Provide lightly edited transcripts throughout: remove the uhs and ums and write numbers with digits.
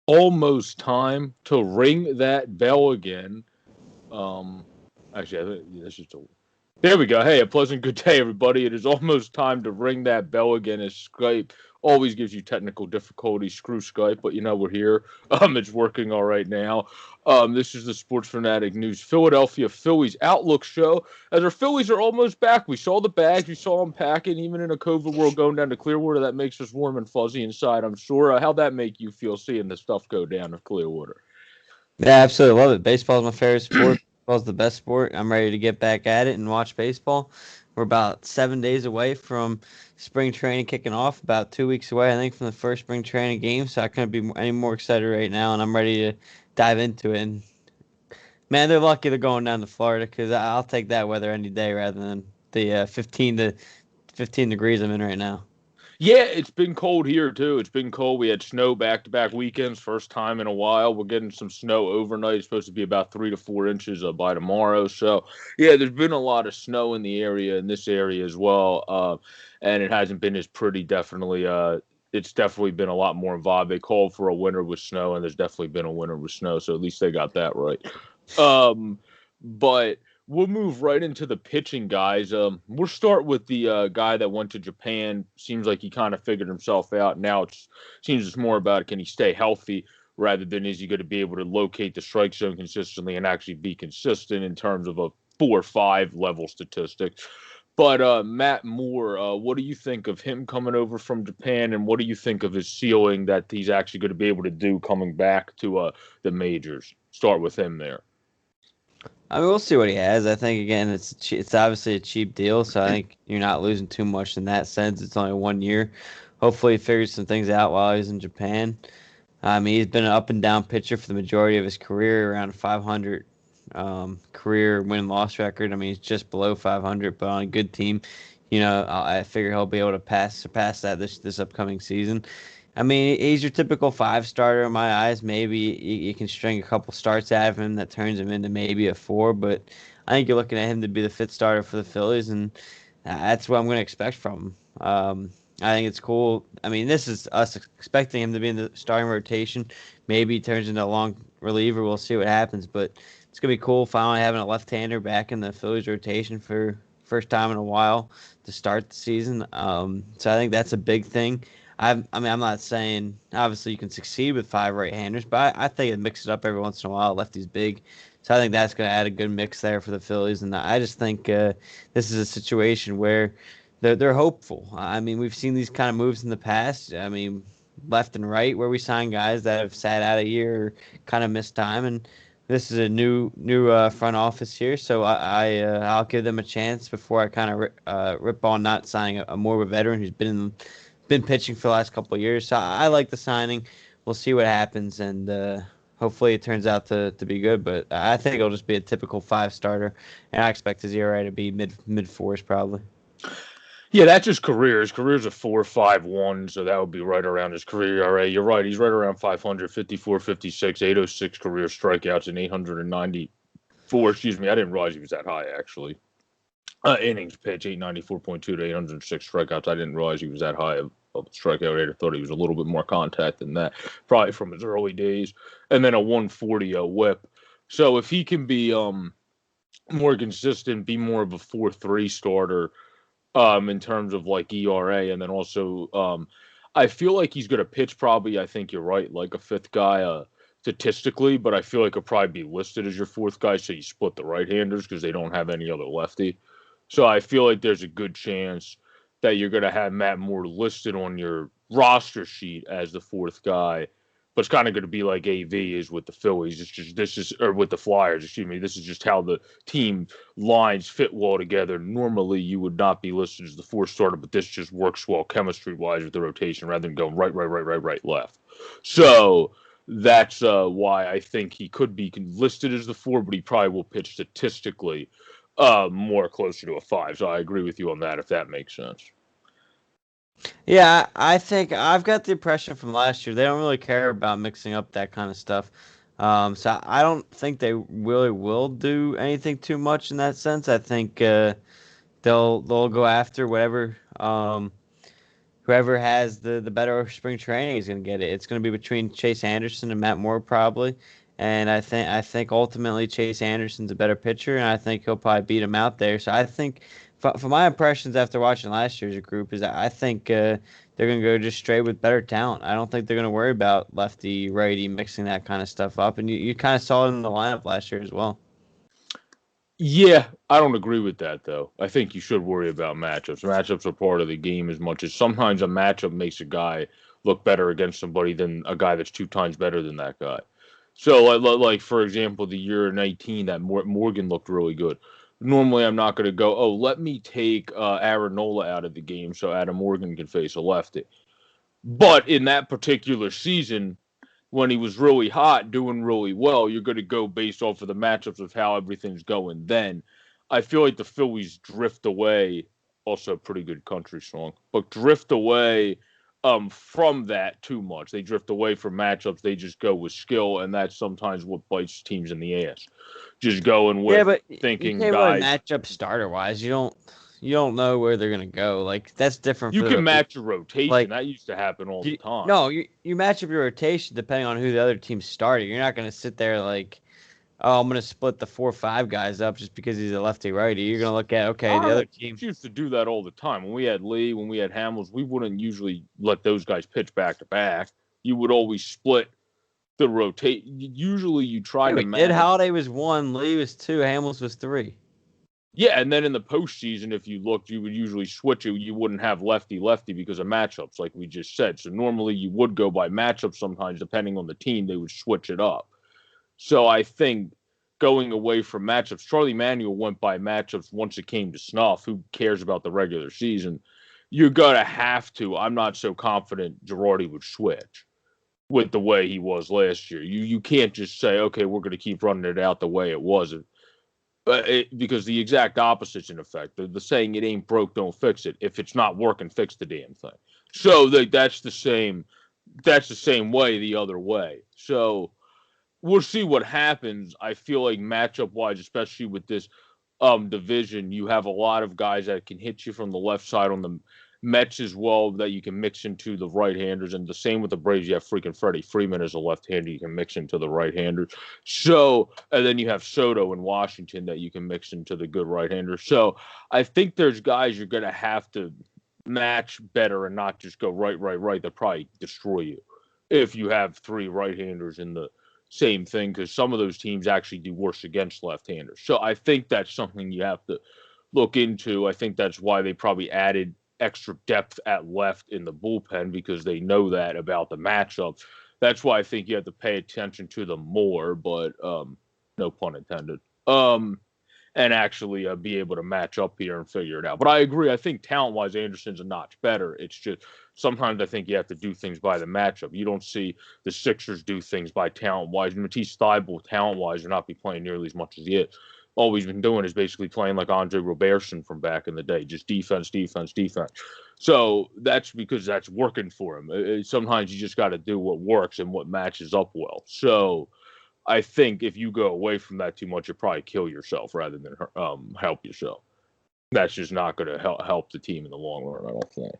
almost time to ring that bell again. Actually, I think that's just a. There we go. Hey, a pleasant good day, everybody. It is almost time to ring that bell again. As Skype always gives you technical difficulties. Screw Skype, but we're here. It's working all right now. This is the Sports Fanatic News Philadelphia Phillies Outlook Show. As our Phillies are almost back, we saw the bags, we saw them packing. Even in a COVID world, going down to Clearwater, that makes us warm and fuzzy inside. I'm sure. How'd that make you feel seeing the stuff go down to Clearwater? Yeah, absolutely love it. Baseball is my favorite sport. Baseball's the best sport. I'm ready to get back at it and watch baseball. We're about 7 days away from spring training kicking off. About 2 weeks away, I think, from the first spring training game. So I couldn't be any more excited right now, and I'm ready to dive into it. And man, they're lucky they're going down to Florida because I'll take that weather any day rather than the 15 degrees I'm in right now. Yeah, it's been cold here too. It's been cold. We had snow back-to-back weekends, first time in a while. We're getting some snow overnight. It's supposed to be about 3 to 4 inches by tomorrow. So, yeah, there's been a lot of snow in the area, in this area as well. And it hasn't been as pretty. Definitely, it's definitely been a lot more involved. They called for a winter with snow, and there's definitely been a winter with snow. So at least they got that right. Um, but we'll move right into the pitching guys. We'll start with the guy that went to Japan. Seems like he kind of figured himself out. Now it seems it's more about can he stay healthy rather than is he going to be able to locate the strike zone consistently and actually be consistent in terms of a 4 or 5 level statistic. But Matt Moore, what do you think of him coming over from Japan, and what do you think of his ceiling that he's actually going to be able to do coming back to the majors? Start with him there. I mean, we'll see what he has. I think again, it's obviously a cheap deal, so I think you're not losing too much in that sense. It's only 1 year. Hopefully, he figures some things out while he's in Japan. I mean, he's been an up and down pitcher for the majority of his career, around 500 career win-loss record. I mean, he's just below 500, but on a good team, I figure he'll be able to surpass that this upcoming season. I mean, he's your typical five-starter in my eyes. Maybe you can string a couple starts out of him that turns him into maybe a four, but I think you're looking at him to be the fifth starter for the Phillies, and that's what I'm going to expect from him. I think it's cool. I mean, this is us expecting him to be in the starting rotation. Maybe he turns into a long reliever. We'll see what happens, but it's going to be cool finally having a left-hander back in the Phillies rotation for first time in a while to start the season. So I think that's a big thing. I mean, I'm not saying obviously you can succeed with five right-handers, but I think it mix it up every once in a while. Lefty's big, so I think that's going to add a good mix there for the Phillies. And I just think this is a situation where they're hopeful. I mean, we've seen these kind of moves in the past. I mean, left and right where we sign guys that have sat out a year or kind of missed time, and this is a new front office here, so I'll give them a chance before I kind of rip on not signing a more of a veteran who's been pitching for the last couple of years. So I like the signing. We'll see what happens, and hopefully it turns out to be good. But I think it'll just be a typical five starter, and I expect his ERA to be mid fours probably. Yeah, that's his career. His career's a 4.51, so that would be right around his career ERA. You're right. He's right around 500, 54, 56, 806 career strikeouts, and 894. Excuse me, I didn't realize he was that high, actually. Innings pitch, 894.2 to 806 strikeouts. I didn't realize he was that high of a strikeout rate. I thought he was a little bit more contact than that, probably from his early days. And then a 140 whip. So if he can be more consistent, be more of a 4.3 starter, in terms of like ERA, and then also I feel like he's going to pitch probably. I think you're right, like a fifth guy statistically, but I feel like he'll probably be listed as your fourth guy, so you split the right-handers because they don't have any other lefty. So I feel like there's a good chance that you're going to have Matt Moore listed on your roster sheet as the fourth guy. But it's kind of going to be like AV is with the Phillies. It's just this is or with the Flyers. Excuse me. This is just how the team lines fit well together. Normally, you would not be listed as the fourth starter, but this just works well chemistry wise with the rotation rather than going right, left. So that's why I think he could be listed as the four, but he probably will pitch statistically more closer to a five. So I agree with you on that, if that makes sense. Yeah, I think I've got the impression from last year they don't really care about mixing up that kind of stuff. So I don't think they really will do anything too much in that sense. I think they'll go after whoever has the better spring training is going to get it. It's going to be between Chase Anderson and Matt Moore probably. And I think ultimately Chase Anderson's a better pitcher, and I think he'll probably beat him out there. So I think, for my impressions after watching last year's group, is that I think they're going to go just straight with better talent. I don't think they're going to worry about lefty, righty, mixing that kind of stuff up. And you kind of saw it in the lineup last year as well. Yeah, I don't agree with that, though. I think you should worry about matchups. Matchups are part of the game as much as sometimes a matchup makes a guy look better against somebody than a guy that's 2 times better than that guy. So, like for example, the year 19 that Morgan looked really good. Normally, I'm not going to go, oh, let me take Aaron Nola out of the game so Adam Morgan can face a lefty. But in that particular season, when he was really hot, doing really well, you're going to go based off of the matchups of how everything's going then. I feel like the Phillies drift away, also a pretty good country song, but drift away from that too much. They drift away from matchups. They just go with skill, and that's sometimes what bites teams in the ass. Just going with But thinking you can't really guys. match up starter wise. You don't know where they're gonna go. Like that's different You for can match your rotation. like That used to happen all the time. no, you match up your rotation depending on who the other team's starting. You're not gonna sit there like, oh, I'm gonna split the 4 or 5 guys up just because he's a lefty righty. You're gonna look at the other team used to do that all the time. When we had Lee, when we had Hamels, we wouldn't usually let those guys pitch back to back. You would always split the rotate. Usually, you try to manage. Holiday was 1, Lee was 2, Hamels was 3. Yeah, and then in the postseason, if you looked, you would usually switch it. You wouldn't have lefty because of matchups, like we just said. So normally you would go by matchups. Sometimes, depending on the team, they would switch it up. So I think going away from matchups, Charlie Manuel went by matchups once it came to snuff. Who cares about the regular season? You're gonna have to. I'm not so confident Girardi would switch with the way he was last year. You can't just say, okay, we're going to keep running it out the way it was. Because the exact opposite's in effect. The saying, it ain't broke, don't fix it. If it's not working, fix the damn thing. So that's the same way the other way. So we'll see what happens. I feel like matchup-wise, especially with this division, you have a lot of guys that can hit you from the left side on the Mets as well that you can mix into the right-handers, and the same with the Braves. You have freaking Freddie Freeman as a left-hander you can mix into the right-handers. So, and then you have Soto in Washington that you can mix into the good right-handers. So, I think there's guys you're going to have to match better and not just go right. They'll probably destroy you if you have 3 right-handers in the same thing, because some of those teams actually do worse against left-handers. So, I think that's something you have to look into. I think that's why they probably added extra depth at left in the bullpen, because they know that about the matchup. That's why I think you have to pay attention to them more, but no pun intended. And actually be able to match up here and figure it out. But I agree. I think talent-wise, Anderson's a notch better. It's just sometimes I think you have to do things by the matchup. You don't see the Sixers do things by talent-wise. Matisse Thybulle, talent-wise, will not be playing nearly as much as he is. All he's been doing is basically playing like Andre Robertson from back in the day, just defense. So that's because that's working for him. Sometimes you just got to do what works and what matches up well. So I think if you go away from that too much, you'll probably kill yourself rather than help yourself. That's just not going to help the team in the long run, I don't think.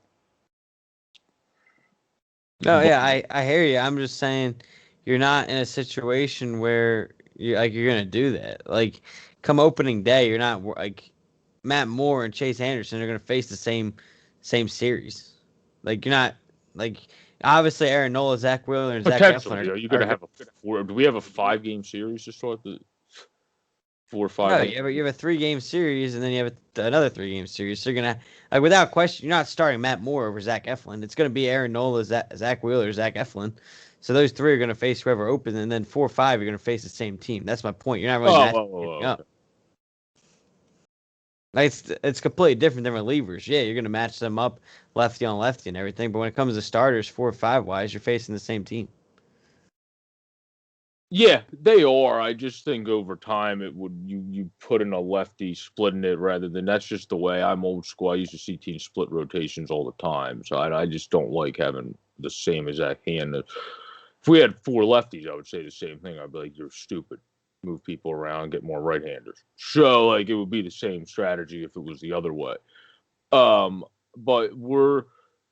No, yeah, I hear you. I'm just saying you're not in a situation where you're going to do that. Like, come opening day, you're not like Matt Moore and Chase Anderson are going to face the same series. Like, you're not like obviously Aaron Nola, Zach Wheeler, and Zach Eflin. You're going to have do we have a 5-game series to start the 4 or 5? No, you have a 3-game series, and then you have another 3-game series. So you're gonna without question, you're not starting Matt Moore over Zach Eflin. It's going to be Aaron Nola, Zach Wheeler, Zach Eflin. So those 3 are going to face whoever opens, and then 4 or 5 you're going to face the same team. That's my point. You're not really matching up. Like it's completely different than relievers. Yeah, you're going to match them up lefty on lefty and everything. But when it comes to starters, 4 or 5 wise, you're facing the same team. Yeah, they are. I just think over time it would you put in a lefty splitting it rather than that's just the way I'm old school. I used to see teams split rotations all the time, so I just don't like having the same exact hand. If we had 4 lefties, I would say the same thing. I'd be like, you're stupid. Move people around, get more right-handers. So like it would be the same strategy if it was the other way. But we're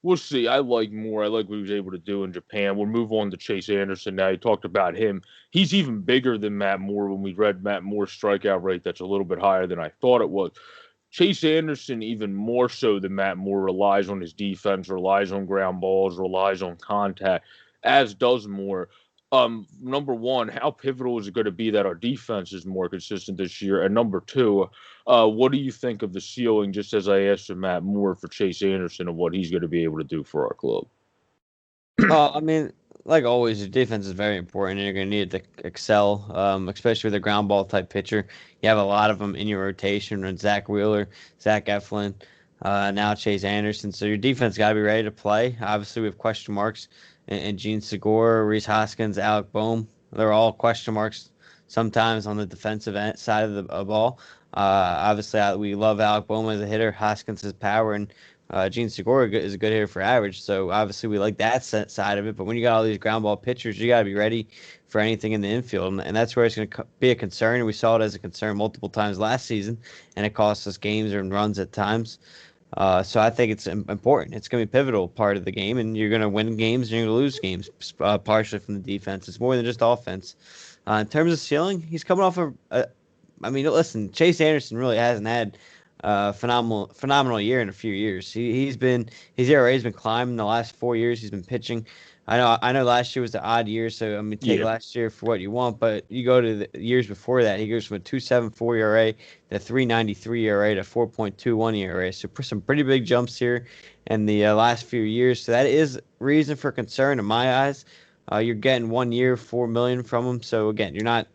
we'll see. I like Moore. I like what he was able to do in Japan. We'll move on to Chase Anderson now. You talked about him. He's even bigger than Matt Moore. When we read Matt Moore's strikeout rate, that's a little bit higher than I thought it was. Chase Anderson, even more so than Matt Moore, relies on his defense, relies on ground balls, relies on contact, as does Moore. Number one, how pivotal is it going to be that our defense is more consistent this year? And number two, what do you think of the ceiling, just as I asked Matt Moore, for Chase Anderson and what he's going to be able to do for our club? I mean, like always, your defense is very important, and you're going to need it to excel, especially with a ground ball type pitcher. You have a lot of them in your rotation, and Zach Wheeler, Zach Eflin, now Chase Anderson. So your defense got to be ready to play. Obviously, we have question marks in Gene Segura, Rhys Hoskins, Alec Boehm. They're all question marks sometimes on the defensive side of the ball. Obviously, we love Alec Boehm as a hitter. Hoskins has power, and Gene Segura is a good hitter for average. So obviously, we like that side of it. But when you got all these ground ball pitchers, you got to be ready for anything in the infield, and that's where it's going to be a concern. And we saw it as a concern multiple times last season, and it cost us games and runs at times. So I think it's important. It's going to be a pivotal part of the game, and you're going to win games and you're going to lose games, partially from the defense. It's more than just offense. In terms of ceiling, he's coming off I mean, listen, Chase Anderson really hasn't had a phenomenal year in a few years. His ERA has been climbing the last 4 years. He's been pitching. I know last year was the odd year, so I mean take last year for what you want, but you go to the years before that, he goes from a 2.74 ERA to 3.93 ERA to 4.21 ERA. So some pretty big jumps here in the last few years. So that is reason for concern in my eyes. You're getting 1 year, $4 million from him. So again, you're not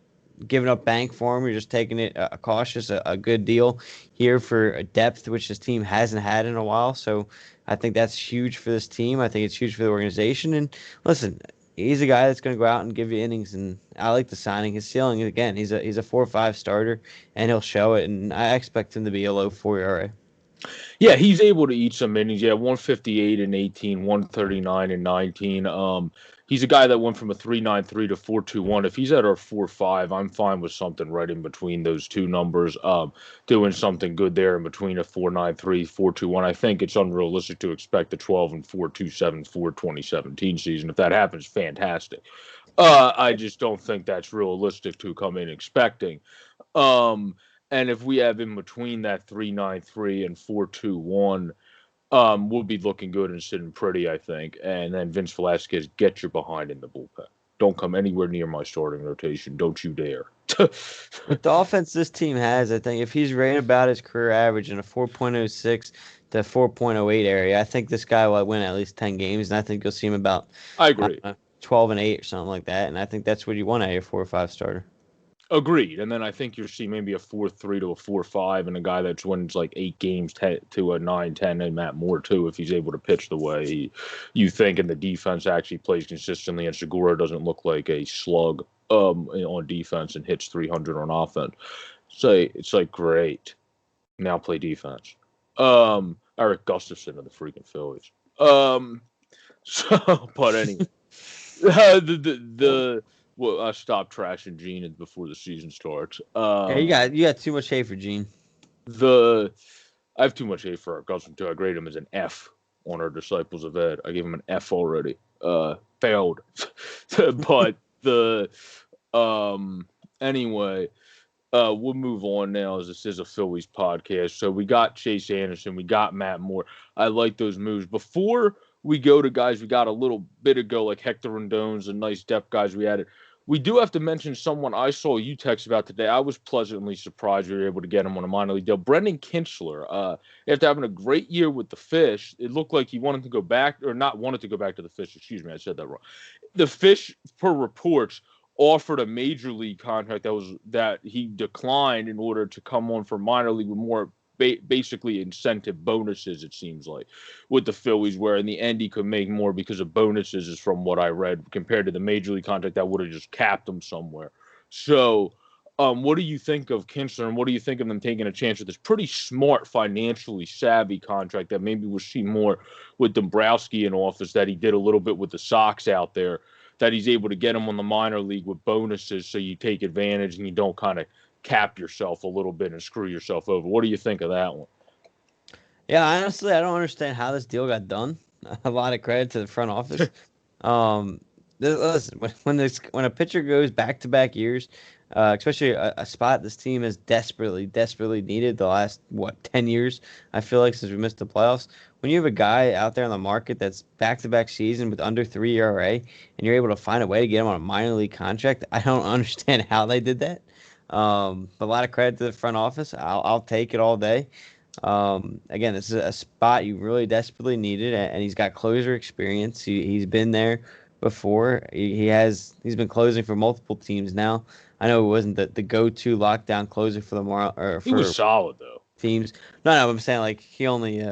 giving up bank for him. You're just taking it cautious, a good deal here for a depth, which this team hasn't had in a while. So I think that's huge for this team. I think it's huge for the organization. And listen, he's a guy that's going to go out and give you innings. And I like the signing. His ceiling, again, he's a 4-5 starter, and he'll show it. And I expect him to be a low 4 ERA. Yeah, he's able to eat some innings. Yeah, 158 and 18, 139 and 19. He's a guy that went from a 3.93 to 4.21. If he's at our 4.5, I'm fine with something right in between those two numbers. Doing something good there in between a 4.93, 4.21. I think it's unrealistic to expect a 12 and 4.27 for 2017 season. If that happens, fantastic. I just don't think that's realistic to come in expecting. And if we have in between that 3.93 and 4.21, we'll be looking good and sitting pretty, I think. And then Vince Velasquez, get your behind in the bullpen. Don't come anywhere near my starting rotation. Don't you dare. With the offense this team has, I think if he's right about his career average in a 4.06 to 4.08 area, I think this guy will win at least 10 games, and I think you'll see him about I agree. 12 and 8 or something like that. And I think that's what you want out of your 4 or 5 starter. Agreed. And then I think you'll see maybe a 4.3 to a 4.5 and a guy that's wins like 8 games to a 9-10 and Matt Moore too, if he's able to pitch the way you think and the defense actually plays consistently and Segura doesn't look like a slug on defense and hits 300 on offense. So it's like great. Now play defense. Eric Gustafson of the freaking Phillies. But anyway. Well, I stopped trashing Gene before the season starts. Yeah, you got too much hate for Gene. I have too much hate for our cousin too. I grade him as an F on our Disciples of Ed. I gave him an F already. Failed. But anyway, we'll move on now as this is a Phillies podcast. So we got Chase Anderson, we got Matt Moore. I like those moves. Before we go to guys we got a little bit ago, like Hector Rondon's and nice depth guys we added, we do have to mention someone I saw you text about today. I was pleasantly surprised we were able to get him on a minor league deal. Brendan Kinsler, after having a great year with the Fish, it looked like he wanted to go back, or not wanted to go back to the Fish. Excuse me, I said that wrong. The Fish, per reports, offered a major league contract that he declined in order to come on for minor league with more basically incentive bonuses, it seems like, with the Phillies, where in the end he could make more because of bonuses, is from what I read, compared to the major league contract that would have just capped him somewhere. So what do you think of Kinsler, and what do you think of them taking a chance with this pretty smart, financially savvy contract that maybe we'll see more with Dombrowski in office, that he did a little bit with the Sox out there, that he's able to get him on the minor league with bonuses so you take advantage and you don't kind of cap yourself a little bit and screw yourself over? What do you think of that one? Yeah, honestly, I don't understand how this deal got done. a lot of credit to the front office. Um, listen, when a pitcher goes back-to-back years, especially a spot this team has desperately needed the last 10 years. I feel like since we missed the playoffs, when you have a guy out there on the market that's back-to-back season with under 3 ERA, and you're able to find a way to get him on a minor league contract, I don't understand how they did that. But a lot of credit to the front office. I'll take it all day. Again, this is a spot you really desperately needed, and he's got closer experience. He's been there before. He's been closing for multiple teams now. I know it wasn't the go-to lockdown closer for the or He for was solid though. teams. No, I'm saying like he only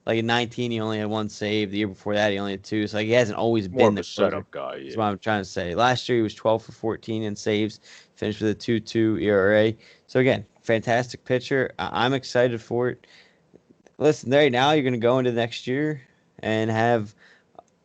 like in 19 he only had one save. The year before that he only had two. So like he hasn't always More been of the a closer. setup guy. That's Yeah. what I'm trying to say. Last year he was 12 for 14 in saves, finished with a 2.2 ERA. So again, fantastic pitcher. I'm excited for it. Listen, right now you're going to go into next year and have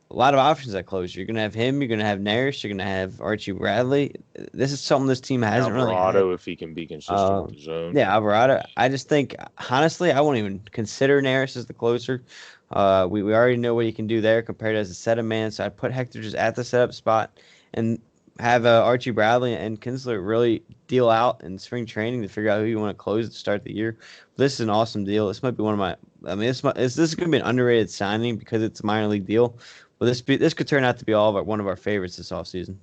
a lot of options at closer. You're going to have him. You're going to have Naris. You're going to have Archie Bradley. This is something this team hasn't really had. Alvarado, if he can be consistent with Um, the zone. yeah, Alvarado. I just think, honestly, I won't even consider Naris as the closer. We already know what he can do there compared to as a setup man. So I'd put Hector just at the setup spot and have Archie Bradley and Kinsler really deal out in spring training to figure out who you want to close to start the year. This is an awesome deal. This might be one of my. I mean, this is going to be an underrated signing because it's a minor league deal. But this could turn out to be one of our favorites this offseason.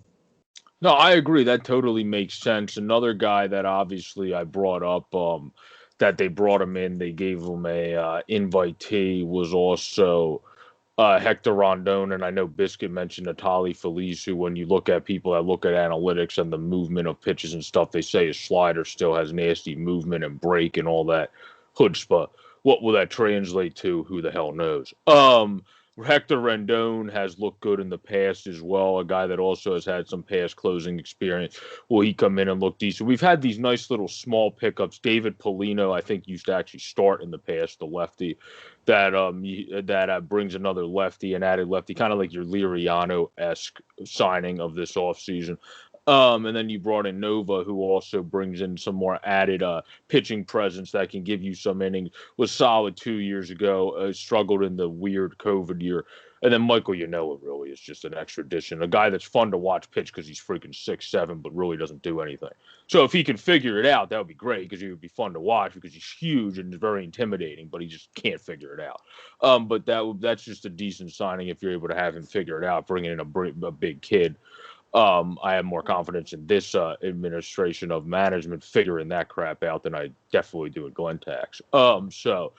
No, I agree. That totally makes sense. Another guy that obviously I brought up, that they brought him in, they gave him a invitee, was also Hector Rondon. And I know Biscuit mentioned Natali Feliz, who, when you look at people that look at analytics and the movement of pitches and stuff, they say his slider still has nasty movement and break and all that chutzpah. What will that translate to? Who the hell knows? Hector Rendon has looked good in the past as well. A guy that also has had some past closing experience. Will he come in and look decent? We've had these nice little small pickups. David Polino, I think, used to actually start in the past, the lefty, that brings another lefty, an added lefty, kind of like your Liriano-esque signing of this offseason. And then you brought in Nova, who also brings in some more added pitching presence that can give you some innings. Was solid 2 years ago. Struggled in the weird COVID year. And then Michael Yanoa really is just an extra addition. A guy that's fun to watch pitch because he's freaking 6'7", but really doesn't do anything. So if he can figure it out, that would be great because he would be fun to watch because he's huge and very intimidating, but he just can't figure it out. But that's just a decent signing if you're able to have him figure it out, bringing in a big kid. I have more confidence in this administration of management figuring that crap out than I definitely do at Glentax. So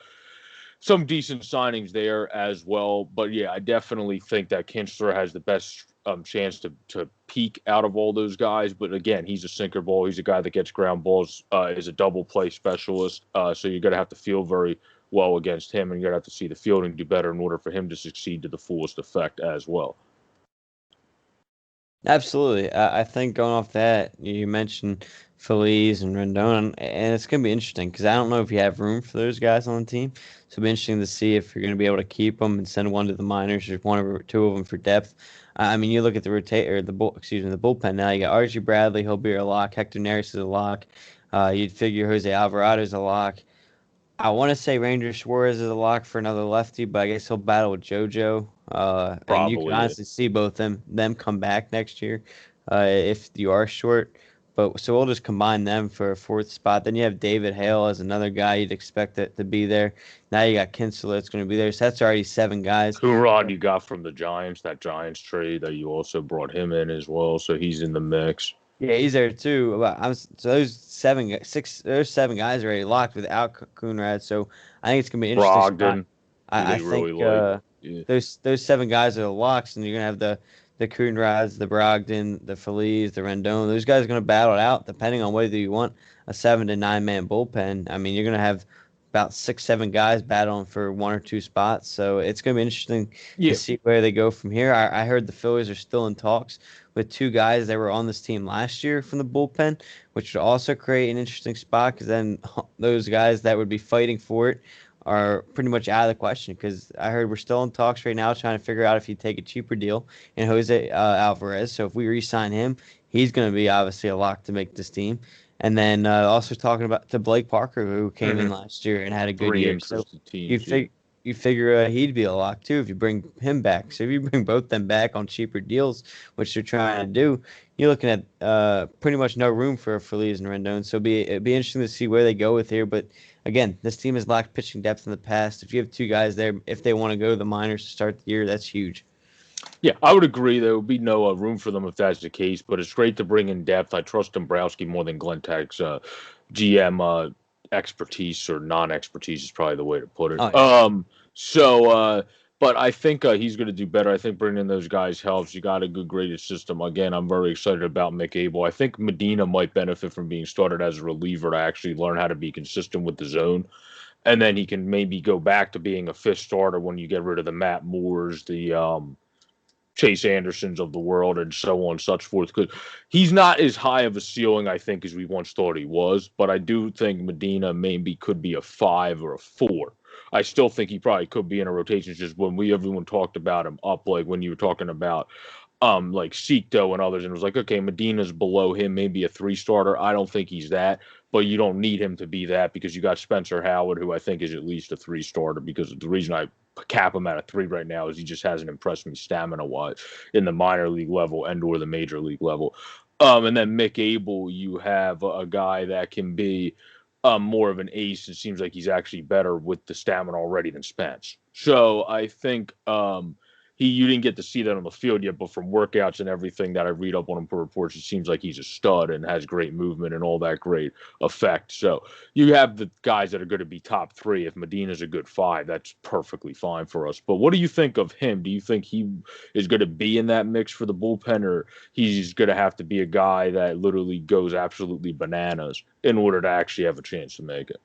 some decent signings there as well. But yeah, I definitely think that Kinsler has the best chance to peak out of all those guys. But again, he's a sinker ball. He's a guy that gets ground balls, is a double play specialist. So you're going to have to feel very well against him, and you're going to have to see the fielding do better in order for him to succeed to the fullest effect as well. Absolutely. I think going off that, you mentioned Feliz and Rendon, and it's going to be interesting because I don't know if you have room for those guys on the team. So it'll be interesting to see if you're going to be able to keep them and send one to the minors or one or two of them for depth. I mean, you look at the the bullpen now. You got Archie Bradley, he'll be a lock. Hector Neris is a lock. You'd figure Jose Alvarado is a lock. I want to say Ranger Suarez is a lock for another lefty, but I guess he'll battle with JoJo. And you can Probably. honestly see both them come back next year if you are short. But so we'll just combine them for a fourth spot. Then you have David Hale as another guy you'd expect it to be there. Now you got Kinsler that's going to be there. So that's already 7 guys. Coonrod you got from the Giants, that Giants trade that you also brought him in as well, so he's in the mix. Yeah, he's there too. So those 7 guys are already locked without Coonrad. So I think it's gonna be an interesting spot. Brogdon, who I they really think like. Yeah. those 7 guys are the locks, and you're gonna have the Coonrads, the Brogdon, the Feliz, the Rendon. Those guys are gonna battle it out depending on whether you want a 7 to 9 man bullpen. I mean, you're gonna have about 6-7 guys battling for 1 or 2 spots. So it's gonna be interesting to see where they go from here. I heard the Phillies are still in talks with 2 guys that were on this team last year from the bullpen, which would also create an interesting spot because then those guys that would be fighting for it are pretty much out of the question because I heard we're still in talks right now trying to figure out if you take a cheaper deal in Jose Alvarez. So if we re-sign him, he's going to be obviously a lock to make this team. And then also talking about to Blake Parker, who came in last year and had a good 3 year. interested So you teams. figure you figure he'd be a lock too if you bring him back. So if you bring both them back on cheaper deals, which they're trying to do, you're looking at pretty much no room for Feliz and Rendon. So it'd be interesting to see where they go with here. But again, this team has lacked pitching depth in the past. If you have two guys there, if they want to go to the minors to start the year, that's huge. Yeah, I would agree. There would be no room for them if that's the case, but it's great to bring in depth. I trust Dombrowski more than Glenn Tech's GM expertise or non-expertise is probably the way to put it. Oh, yeah. But I think he's going to do better. I think bringing in those guys helps. You got a good graded system. Again, I'm very excited about Mick Abel. I think Medina might benefit from being started as a reliever to actually learn how to be consistent with the zone. And then he can maybe go back to being a fifth starter when you get rid of the Matt Moores, the Chase Andersons of the world, and so on and such forth. Because he's not as high of a ceiling, I think, as we once thought he was. But I do think Medina maybe could be a 5 or a 4. I still think he probably could be in a rotation. It's just when everyone talked about him up, like when you were talking about like Sito and others, and it was like, okay, Medina's below him, maybe a 3 starter. I don't think he's that, but you don't need him to be that because you got Spencer Howard, who I think is at least a 3 starter. Because the reason I cap him at a 3 right now is he just hasn't impressed me stamina wise in the minor league level and or the major league level. And then Mick Abel, you have a guy that can be more of an ace. It seems like he's actually better with the stamina already than Spence. So I think you didn't get to see that on the field yet, but from workouts and everything that I read up on him per reports, it seems like he's a stud and has great movement and all that great effect. So you have the guys that are going to be top 3. If Medina's a good 5, that's perfectly fine for us. But what do you think of him? Do you think he is going to be in that mix for the bullpen, or he's going to have to be a guy that literally goes absolutely bananas in order to actually have a chance to make it?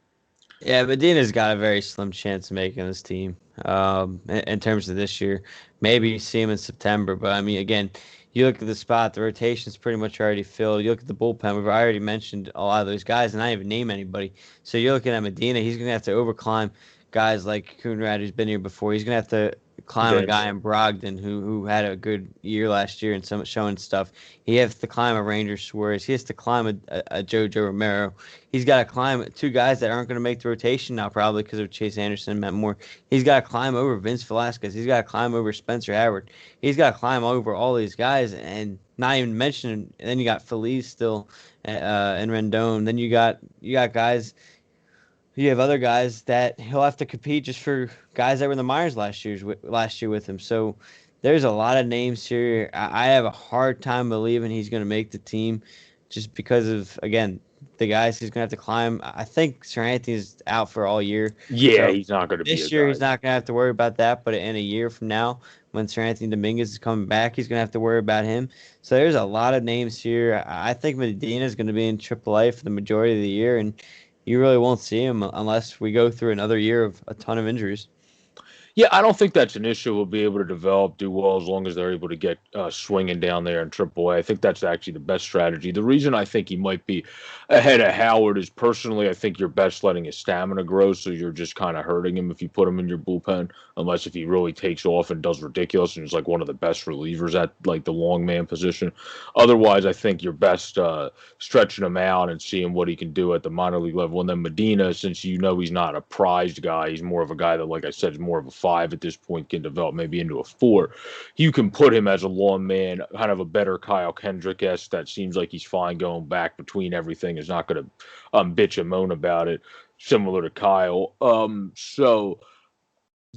Yeah, Medina's got a very slim chance of making this team. In terms of this year, maybe you see him in September, but I mean, again, you look at the spot, the rotation's pretty much already filled. You look at the bullpen, we've already mentioned a lot of those guys, and I didn't even name anybody. So you're looking at Medina, he's gonna have to overclimb guys like Coonrad, who's been here before. He's gonna have to climb a guy in Brogdon who had a good year last year and some showing stuff. He has to climb a Ranger Suarez. He has to climb a JoJo Romero. He's got to climb 2 guys that aren't going to make the rotation now probably because of Chase Anderson and Matt Moore. He's got to climb over Vince Velasquez. He's got to climb over Spencer Howard. He's got to climb over all these guys, and not even mentioning. And then you got Feliz still and Rendon. Then you got guys. You have other guys that he'll have to compete just for guys that were in the minors last year with him. So there's a lot of names here. I have a hard time believing he's going to make the team just because of, again, the guys he's going to have to climb. I think Sir Anthony's out for all year. Yeah, so he's not going to be this year. He's not going to have to worry about that. But in a year from now, when Sir Anthony Dominguez is coming back, he's going to have to worry about him. So there's a lot of names here. I think Medina is going to be in AAA for the majority of the year, and you really won't see him unless we go through another year of a ton of injuries. Yeah, I don't think that's an issue. We'll be able to develop, do well as long as they're able to get swinging down there in AAA. I think that's actually the best strategy. The reason I think he might be ahead of Howard is personally, I think you're best letting his stamina grow, so you're just kind of hurting him if you put him in your bullpen, unless if he really takes off and does ridiculous and is like one of the best relievers at like the long man position. Otherwise, I think you're best stretching him out and seeing what he can do at the minor league level. And then Medina, since you know he's not a prized guy, he's more of a guy that, like I said, is more of a 5 at this point, can develop maybe into a 4. You can put him as a long man, kind of a better Kyle Kendrick-esque that seems like he's fine going back between everything, is not going to bitch and moan about it, similar to Kyle. So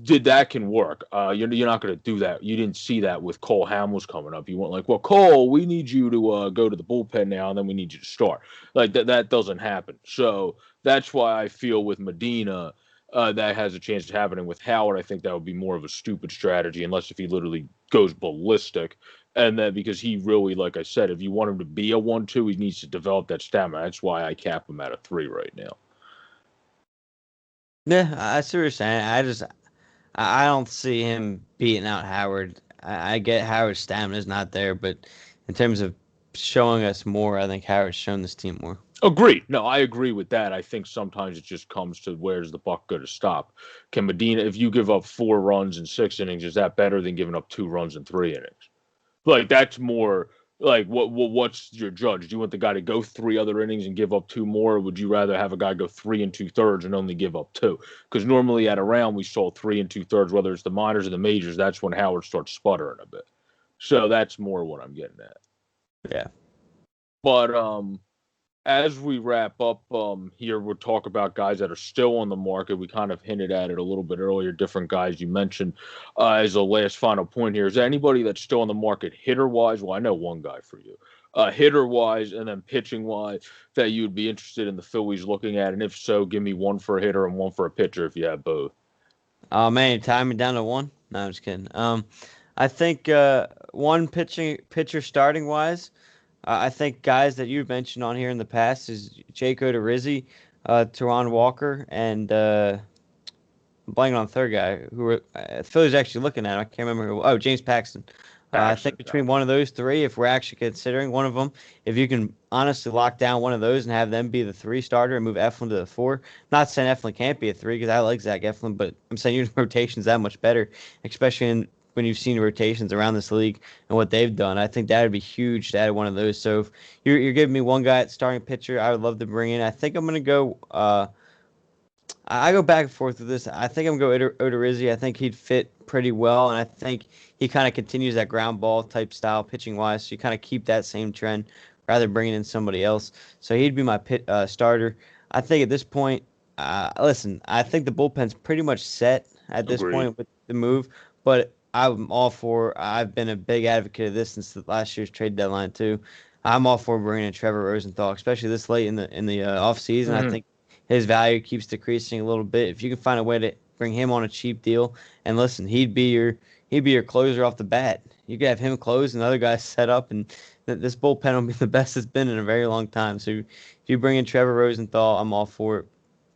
that can work. You're not going to do that. You didn't see that with Cole Hamels coming up. You weren't like, well, Cole, we need you to go to the bullpen now, and then we need you to start. Like that doesn't happen. So that's why I feel with Medina, that has a chance of happening. With Howard, I think that would be more of a stupid strategy, unless if he literally goes ballistic. And then because he really, like I said, if you want him to be a 1-2, he needs to develop that stamina. That's why I cap him at a 3 right now. Yeah, I see what you're saying. I don't see him beating out Howard. I get Howard's stamina is not there, but in terms of showing us more, I think Howard's shown this team more. Agreed. No, I agree with that. I think sometimes it just comes to where's the buck going to stop. Can Medina, if you give up 4 runs in 6 innings, is that better than giving up 2 runs in 3 innings? Like, that's more Like, what's your judge? Do you want the guy to go 3 other innings and give up 2 more, or would you rather have a guy go 3 2/3 and only give up 2? Because normally at a round we saw 3 2/3, whether it's the minors or the majors. That's when Howard starts sputtering a bit. So that's more what I'm getting at. Yeah. But as we wrap up here, we'll talk about guys that are still on the market. We kind of hinted at it a little bit earlier, different guys you mentioned as a last final point here. Is there anybody that's still on the market hitter-wise? Well, I know one guy for you. Hitter-wise and then pitching-wise that you would be interested in the Phillies looking at? And if so, give me one for a hitter and one for a pitcher if you have both. Oh, man, you tied me down to one? No, I'm just kidding. I think one pitcher starting-wise, I think guys that you've mentioned on here in the past is Jake Odorizzi, Teron Walker, and I'm blanking on the third guy who Philly's actually looking at. I can't remember who. Oh, James Paxton. I think between one of those three, if we're actually considering one of them, if you can honestly lock down one of those and have them be the 3 starter and move Eflin to the 4, not saying Eflin can't be a 3 because I like Zach Eflin, but I'm saying your rotation's that much better, especially when you've seen rotations around this league and what they've done. I think that would be huge to add one of those. So if you're giving me one guy at starting pitcher, I would love to bring in. I think I'm going to go I go back and forth with this. I think I'm going to go Odorizzi. I think he'd fit pretty well, and I think he kind of continues that ground ball type style pitching-wise, so you kind of keep that same trend rather than bringing in somebody else. So he'd be my starter. I think at this point, listen, I think the bullpen's pretty much set at this point with the move, but I'm all for. I've been a big advocate of this since the last year's trade deadline too. I'm all for bringing in Trevor Rosenthal, especially this late in the off season. I think his value keeps decreasing a little bit. If you can find a way to bring him on a cheap deal, and listen, he'd be your closer off the bat. You could have him close and the other guys set up, and this bullpen will be the best it's been in a very long time. So if you bring in Trevor Rosenthal, I'm all for it.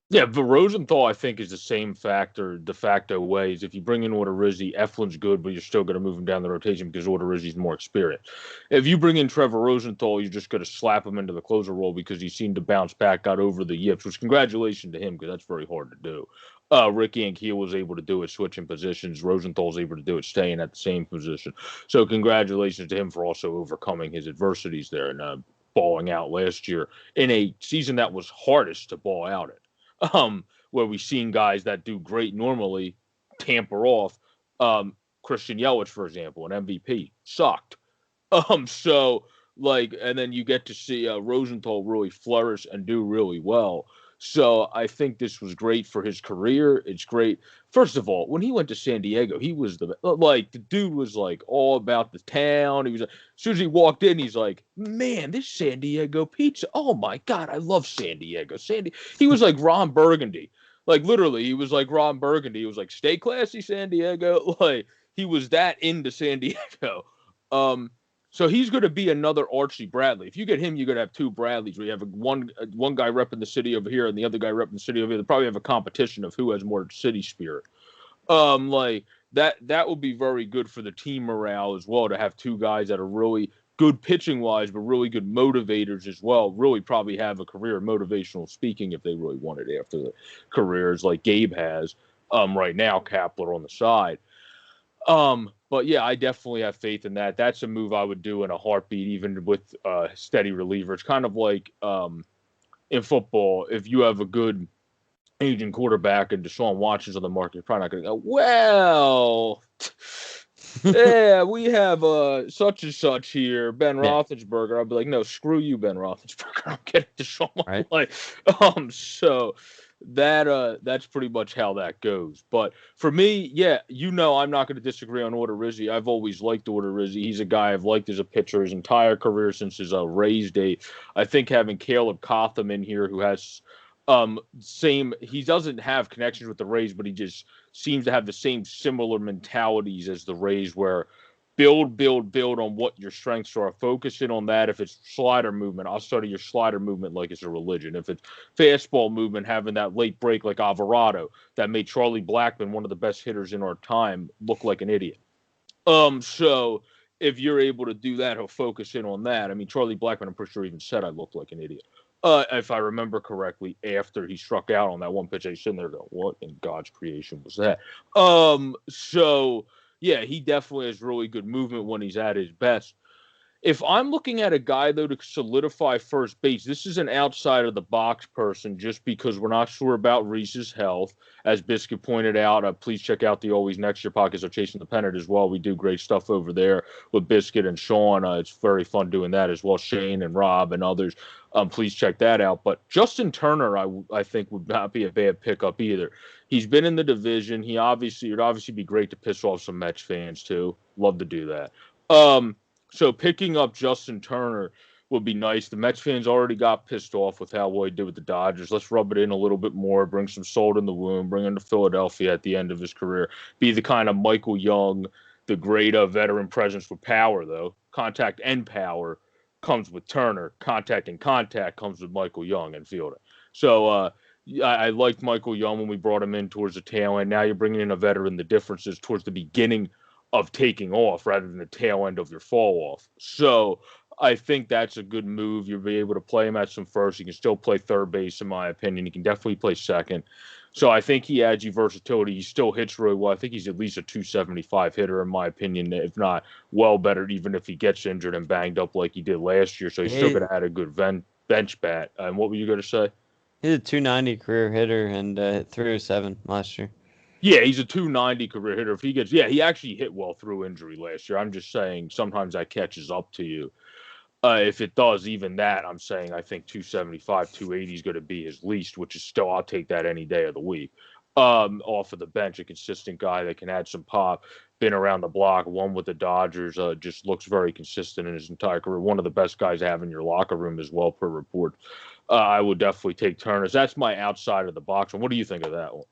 Yeah, but Rosenthal, I think, is the same factor, de facto ways. If you bring in Odorizzi, Eflin's good, but you're still going to move him down the rotation because Odorizzi's more experienced. If you bring in Trevor Rosenthal, you're just going to slap him into the closer role because he seemed to bounce back, got over the yips, which congratulations to him because that's very hard to do. Ricky Ankiel was able to do it switching positions. Rosenthal was able to do it staying at the same position. So congratulations to him for also overcoming his adversities there and balling out last year in a season that was hardest to ball out in. Where we've seen guys that do great normally tamper off. Christian Yelich, for example, an MVP, sucked. And then you get to see Rosenthal really flourish and do really well. So I think this was great for his career. It's great. First of all, when he went to San Diego, he was the dude was like all about the town. He was as soon as he walked in, he's like, man, this San Diego pizza. Oh my God, I love San Diego. He was like Ron Burgundy. Like literally, he was like Ron Burgundy. He was like, stay classy, San Diego. Like he was that into San Diego. So he's going to be another Archie Bradley. If you get him, you're going to have 2 Bradleys where you have one guy repping the city over here and the other guy repping the city over here. They probably have a competition of who has more city spirit. Like that would be very good for the team morale as well to have 2 guys that are really good pitching wise, but really good motivators as well. Really probably have a career in motivational speaking if they really want it after the careers like Gabe has right now, Kapler on the side. But yeah, I definitely have faith in that. That's a move I would do in a heartbeat, even with steady reliever. It's kind of like in football, if you have a good aging quarterback and Deshaun Watson's on the market, you're probably not going to go, well, yeah, we have such and such here, Ben Roethlisberger. I'll be like, no, screw you, Ben Roethlisberger. I'm getting Deshaun. Right. So that's pretty much how that goes. But for me, yeah, I'm not going to disagree on Odorizzi. I've always liked Odorizzi. He's a guy I've liked as a pitcher his entire career since his Rays day. I think having Caleb Cotham in here who has he doesn't have connections with the Rays, but he just seems to have the same similar mentalities as the Rays where build on what your strengths are. Focus in on that. If it's slider movement, I'll study your slider movement like it's a religion. If it's fastball movement, having that late break like Alvarado that made Charlie Blackmon, one of the best hitters in our time, look like an idiot. So if you're able to do that, he'll focus in on that. I mean, Charlie Blackmon, I'm pretty sure even said I looked like an idiot. If I remember correctly, after he struck out on that one pitch, I was sitting there going, what in God's creation was that? So yeah, he definitely has really good movement when he's at his best. If I'm looking at a guy, though, to solidify first base, this is an outside of the box person just because we're not sure about Reese's health. As Biscuit pointed out, please check out the Always Next Year podcast of Chasing the Pennant as well. We do great stuff over there with Biscuit and Sean. It's very fun doing that as well. Shane and Rob and others. Please check that out. But Justin Turner, I think, would not be a bad pickup either. He's been in the division. It'd obviously be great to piss off some Mets fans, too. Love to do that. So picking up Justin Turner would be nice. The Mets fans already got pissed off with how well he did with the Dodgers. Let's rub it in a little bit more, bring some salt in the wound, bring him to Philadelphia at the end of his career. Be the kind of Michael Young, the great veteran presence with power, though. Contact and power comes with Turner. Contact and contact comes with Michael Young and fielding. So I liked Michael Young when we brought him in towards the tail end. Now you're bringing in a veteran. The difference is towards the beginning of taking off rather than the tail end of your fall off. So I think that's a good move. You'll be able to play him at some first. You can still play third base, in my opinion. You can definitely play second. So I think he adds you versatility. He still hits really well. I think he's at least a 275 hitter, in my opinion, if not well better, even if he gets injured and banged up like he did last year. So he's still going to add a good bench bat. And what were you going to say? He's a 290 career hitter and 307 last year. Yeah, he's a 290 career hitter. If he gets, he actually hit well through injury last year. I'm just saying sometimes that catches up to you. If it does, even that, I'm saying I think 275, 280 is going to be his least, which is still, I'll take that any day of the week. Off of the bench, a consistent guy that can add some pop, been around the block, won with the Dodgers, just looks very consistent in his entire career. One of the best guys to have in your locker room as well, per report. I would definitely take Turner. That's my outside of the box. And what do you think of that one?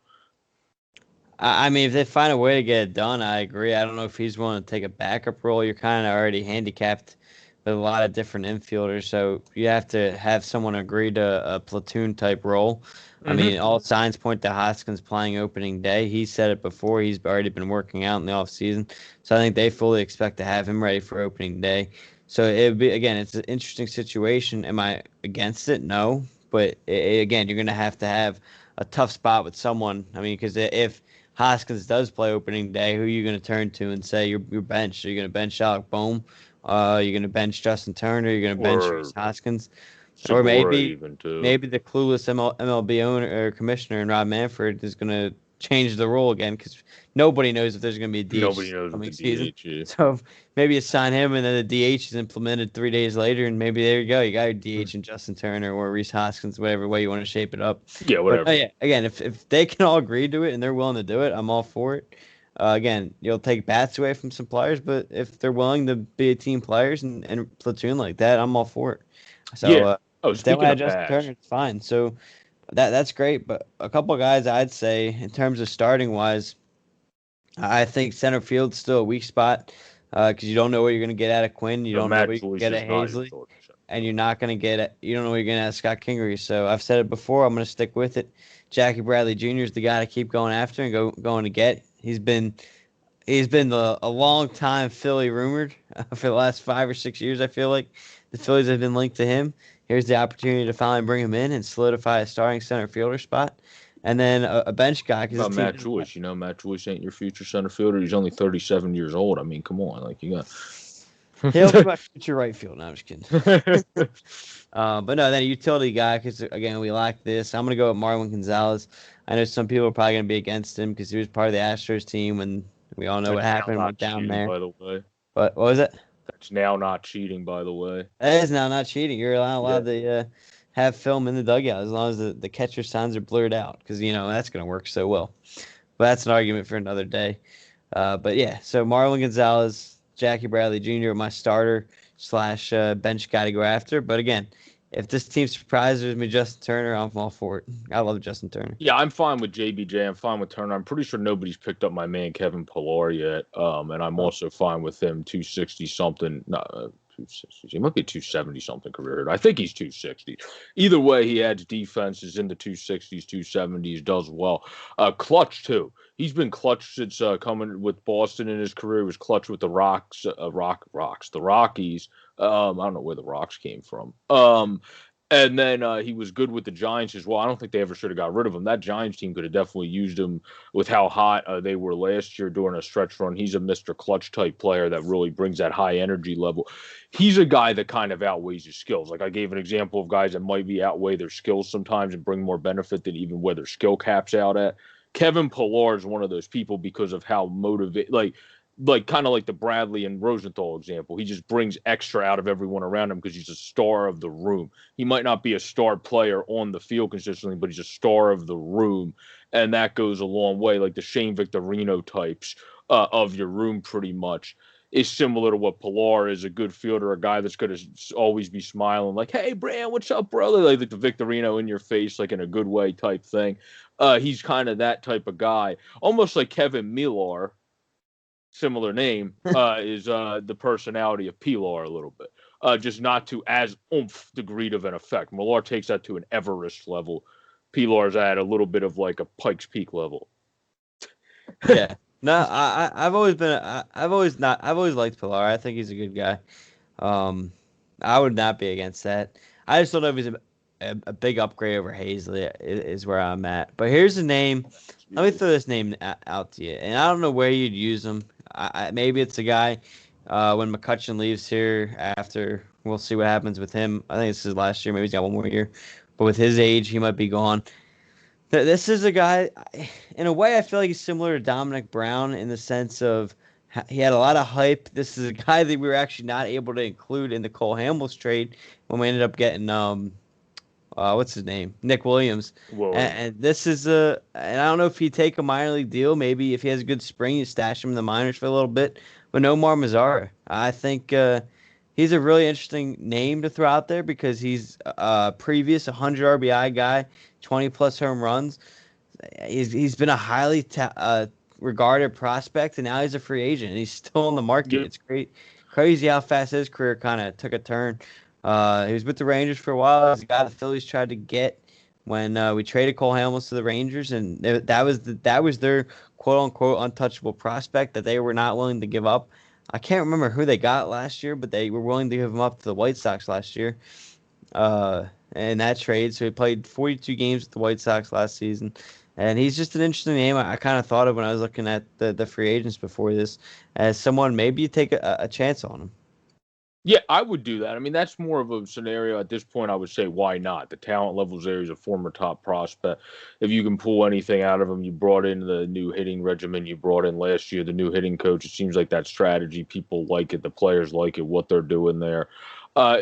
I mean, if they find a way to get it done, I agree. I don't know if he's willing to take a backup role. You're kind of already handicapped with a lot of different infielders, so you have to have someone agree to a platoon type role. Mm-hmm. I mean, all signs point to Hoskins playing opening day. He said it before. He's already been working out in the offseason, so I think they fully expect to have him ready for opening day. So it would be, again, it's an interesting situation. Am I against it? No, but again, you're going to have a tough spot with someone. I mean, because if Hoskins does play opening day, who are you going to turn to and say you're benched? Are you going to bench Alec Boehm? You're going to bench Justin Turner? You're going to bench Rhys Hoskins? Segura, or maybe the clueless MLB owner or commissioner and Rob Manfred is going to change the rule again because nobody knows if there's going to be a DH Nobody knows coming season. DH is. So maybe you sign him and then the DH is implemented 3 days later, and maybe there you go. You got your DH and Justin Turner or Rhys Hoskins, whatever way you want to shape it up. Yeah, whatever. But, again, if they can all agree to it and they're willing to do it, I'm all for it. Again, you'll take bats away from some players, but if they're willing to be a team players and platoon like that, I'm all for it. So if they want to Justin Turner, it's fine. So that's great. But a couple of guys I'd say in terms of starting wise, I think center field's still a weak spot because you don't know what you're going to get out of Quinn. You don't know what you're going to get at Hazley. And you're not going to get you don't know what you're going to get at Scott Kingery. So I've said it before. I'm going to stick with it. Jackie Bradley Jr. is the guy to keep going after and going to get. He's been a long time Philly rumored for the last 5 or 6 years. I feel like the Phillies have been linked to him. Here's the opportunity to finally bring him in and solidify a starting center fielder spot. And then a bench guy. Matt Joyce. Matt Joyce ain't your future center fielder. He's only 37 years old. I mean, come on. Like, you got... He'll be my future right field. No, I'm just kidding. But no, then a utility guy, because, again, we like this. I'm going to go with Marwin Gonzalez. I know some people are probably going to be against him because he was part of the Astros team, and we all know what happened went down there. By the way. What was it? That's now not cheating, by the way. That is now not cheating. You're allowed to have film in the dugout as long as the catcher signs are blurred out because, that's going to work so well. But that's an argument for another day. But, yeah, so Marwin Gonzalez, Jackie Bradley Jr., my starter / bench guy to go after. But, again, if this team surprises me, Justin Turner, I'm all for it. I love Justin Turner. Yeah, I'm fine with JBJ. I'm fine with Turner. I'm pretty sure nobody's picked up my man Kevin Pillar yet. And I'm also fine with him 260-something. No, 260. He might be 270-something career. I think he's 260. Either way, he adds defenses in the 260s, 270s, does well. Clutch, too. He's been clutch since coming with Boston in his career. He was clutch with the the Rockies. I don't know where the Rocks came from. And then he was good with the Giants as well. I don't think they ever should have got rid of him. That Giants team could have definitely used him with how hot they were last year during a stretch run. He's a Mr. Clutch type player that really brings that high energy level. He's a guy that kind of outweighs his skills. Like I gave an example of guys that might be outweigh their skills sometimes and bring more benefit than even where their skill caps out at. Kevin Pillar is one of those people because of how motivated, like kind of like the Bradley and Rosenthal example. He just brings extra out of everyone around him because he's a star of the room. He might not be a star player on the field consistently, but he's a star of the room, and that goes a long way. Like the Shane Victorino types of your room, pretty much, is similar to what Pilar is. A good fielder, a guy that's going to always be smiling, like, "Hey, Bran, what's up, brother?" Like the Victorino in your face, like in a good way type thing. He's kind of that type of guy, almost like Kevin Millar, similar name, is the personality of Pilar a little bit. Just not to as oomph degree of an effect. Millar takes that to an Everest level. Pilar's at a little bit of like a Pikes Peak level. Yeah. No, I've always been I've always liked Pilar. I think he's a good guy. I would not be against that. I just don't know if he's a big upgrade over Hazley is where I'm at. But here's the name. Let me throw this name out to you, and I don't know where you'd use him. Maybe it's a guy when McCutchen leaves here after. We'll see what happens with him. I think this is last year. Maybe he's got one more year. But with his age, he might be gone. This is a guy, in a way, I feel like he's similar to Dominic Brown in the sense of he had a lot of hype. This is a guy that we were actually not able to include in the Cole Hamels trade when we ended up getting what's his name? Nick Williams. And this is and I don't know if he'd take a minor league deal. Maybe if he has a good spring, you stash him in the minors for a little bit. But Nomar Mazara, I think he's a really interesting name to throw out there because he's a previous 100 RBI guy, 20 plus home runs. He's been a highly regarded prospect, and now he's a free agent. And he's still on the market. Yep. It's crazy how fast his career kind of took a turn. He was with the Rangers for a while. He's a guy the Phillies tried to get when we traded Cole Hamels to the Rangers, and that was their quote unquote untouchable prospect that they were not willing to give up. I can't remember who they got last year, but they were willing to give him up to the White Sox last year. In that trade, so he played 42 games with the White Sox last season, and he's just an interesting name. I kind of thought of when I was looking at the free agents before this as someone maybe you take a chance on him. Yeah, I would do that. I mean, that's more of a scenario at this point. I would say, why not? The talent level's there. He's a former top prospect. If you can pull anything out of him, you brought in the new hitting regimen you brought in last year, the new hitting coach. It seems like that strategy. People like it. The players like it, what they're doing there.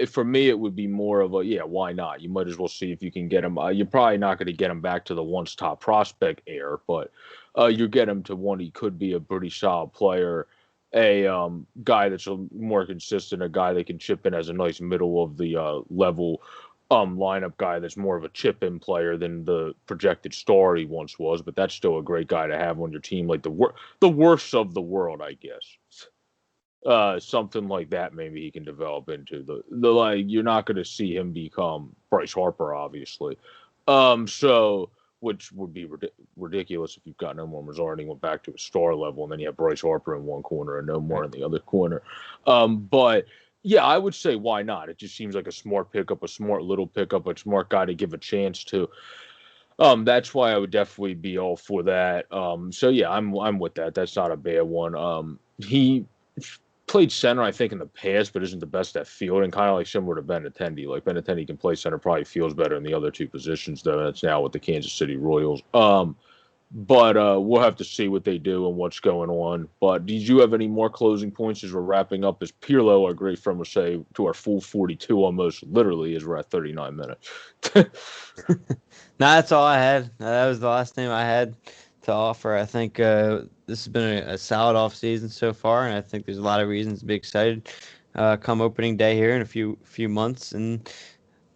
For me, it would be more of a, yeah, why not? You might as well see if you can get him. You're probably not going to get him back to the once top prospect air, but you get him to one. He could be a pretty solid player. A guy that's a more consistent, a guy that can chip in as a nice middle of the level lineup guy that's more of a chip in player than the projected star he once was. But that's still a great guy to have on your team, like the worst of the world, I guess. Something like that maybe he can develop into the like. You're not going to see him become Bryce Harper, obviously. So which would be ridiculous if you've got Nomar Mazara and he went back to a star level, and then you have Bryce Harper in one corner and Nomar in the other corner. But yeah, I would say why not? It just seems like a smart pickup, a smart little pickup, a smart guy to give a chance to. That's why I would definitely be all for that. So yeah, I'm with that. That's not a bad one. He played center, I think, in the past, but isn't the best at fielding, kind of like similar to Benintendi. Like Benintendi can play center, probably feels better in the other two positions, though. That's now with the Kansas City Royals. But we'll have to see what they do and what's going on. But did you have any more closing points as we're wrapping up? As Pirlo, our great friend, will say, to our full 42 almost literally as we're at 39 minutes. Nah, that's all I had. That was the last name I had to offer. I think this has been a solid off season so far, and I think there's a lot of reasons to be excited come opening day here in a few months. And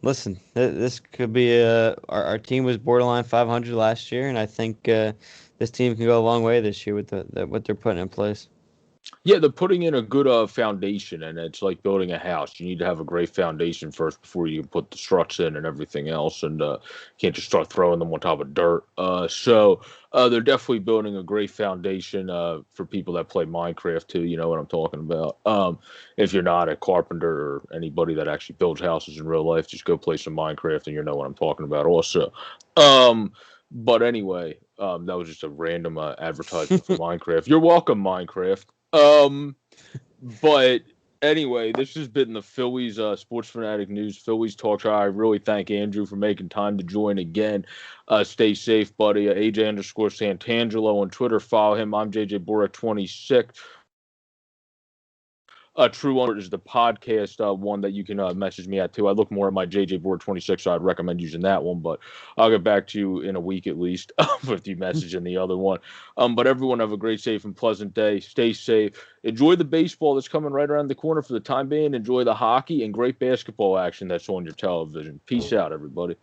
listen, this could be our team was borderline 500 last year, and I think this team can go a long way this year with what they're putting in place. Yeah, they're putting in a good foundation, and it's like building a house. You need to have a great foundation first before you can put the struts in and everything else, and can't just start throwing them on top of dirt. So they're definitely building a great foundation for people that play Minecraft too. You know what I'm talking about. If you're not a carpenter or anybody that actually builds houses in real life, just go play some Minecraft, and you know what I'm talking about. Also, but anyway, that was just a random advertisement for Minecraft. You're welcome, Minecraft. But anyway, this has been the Phillies Sports Fanatic News Phillies Talk Show. I really thank Andrew for making time to join again. Stay safe, buddy. AJ underscore Santangelo on Twitter. Follow him. I'm JJ Bora 26. True Under is the podcast one that you can message me at too. I look more at my JJ Board 26, so I'd recommend using that one. But I'll get back to you in a week at least with you messaging the other one. But everyone have a great, safe, and pleasant day. Stay safe. Enjoy the baseball that's coming right around the corner for the time being. Enjoy the hockey and great basketball action that's on your television. Peace out, everybody.